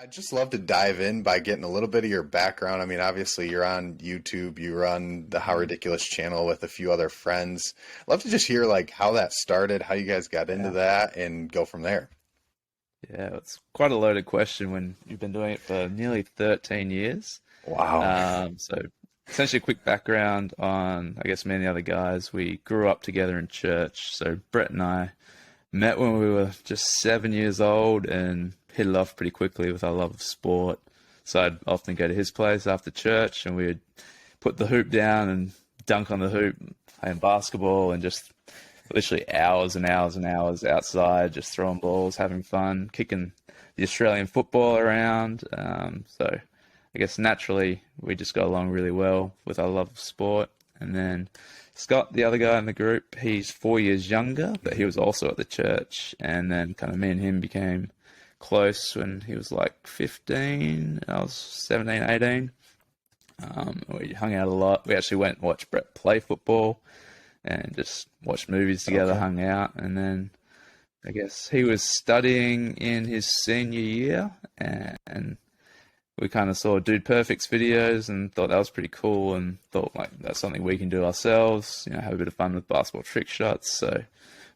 I'd just love to dive in by getting a little bit of your background. I mean, obviously, you're on YouTube, you run the How Mhm. Ridiculous channel with a few other friends. Love to just hear like how that started, how you guys got into Yeah. that, and go from there. Yeah, it's quite a loaded question when you've been doing it for nearly 13 years. Wow. So essentially a quick background on, I guess, me and the other guys. We grew up together in church. So Brett and I met when we were just 7 years old and hit it off pretty quickly with our love of sport. So I'd often go to his place after church and we'd put the hoop down and dunk on the hoop, playing basketball and just literally hours and hours and hours outside, just throwing balls, having fun, kicking the Australian football around. So I guess naturally we just got along really well with our love of sport. And then Scott, the other guy in the group, he's 4 years younger, but he was also at the church. And then kind of me and him became close when he was like 15, I was 17, 18. We hung out a lot. We actually went and watched Brett play football and just watched movies together, Okay. hung out. And then I guess he was studying in his senior year and we kind of saw Dude Perfect's videos and thought that was pretty cool and thought like that's something we can do ourselves, have a bit of fun with basketball trick shots. So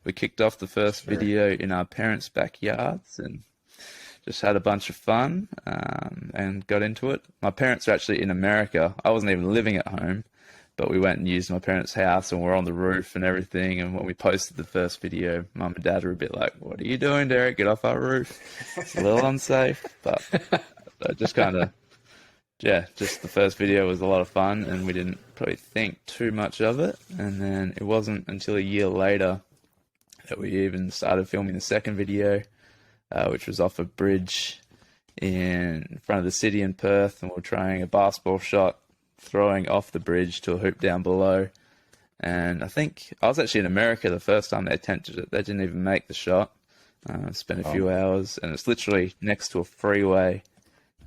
we kicked off the first Sure. video in our parents' backyards and just had a bunch of fun and got into it. My parents are actually in America. I wasn't even living at home, but we went and used my parents' house and we're on the roof and everything. And when we posted the first video, Mum and Dad were a bit like, "What are you doing, Derek? Get off our roof." It's a little unsafe, but just kind of, yeah, just the first video was a lot of fun and we didn't probably think too much of it. And then it wasn't until a year later that we even started filming the second video, which was off a bridge in front of the city in Perth, and we were trying a basketball shot, throwing off the bridge to a hoop down below. And I think I was actually in America the first time they attempted it. They didn't even make the shot. Spent a few hours, and it's literally next to a freeway,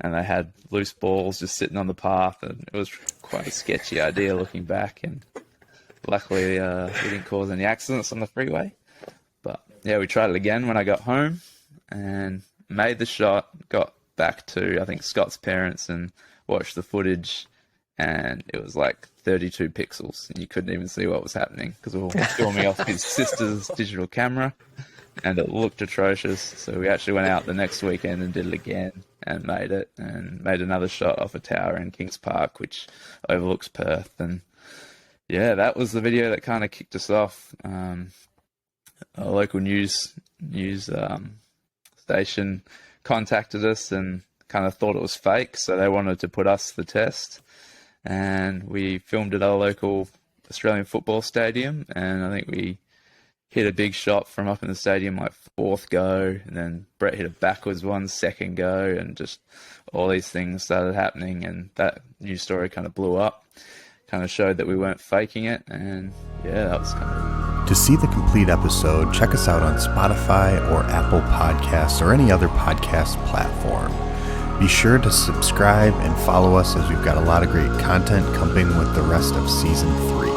and they had loose balls just sitting on the path, and it was quite a sketchy idea looking back. And luckily, we didn't cause any accidents on the freeway. But yeah, we tried it again when I got home and made the shot, got back to, I think, Scott's parents and watched the footage, and it was like 32 pixels, and you couldn't even see what was happening because we were filming off his sister's digital camera, and it looked atrocious. So we actually went out the next weekend and did it again and made it, and made another shot off a tower in Kings Park, which overlooks Perth. And yeah, that was the video that kind of kicked us off. A local news station contacted us and kind of thought it was fake, so they wanted to put us to the test. And we filmed at our local Australian football stadium, and I think we hit a big shot from up in the stadium like fourth go, and then Brett hit a backwards one second go, and just all these things started happening, and that news story kind of blew up, kind of showed that we weren't faking it. And yeah, that was kind of... To see the complete episode, check us out on Spotify or Apple Podcasts or any other podcast platform. Be sure to subscribe and follow us as we've got a lot of great content coming with the rest of Season 3.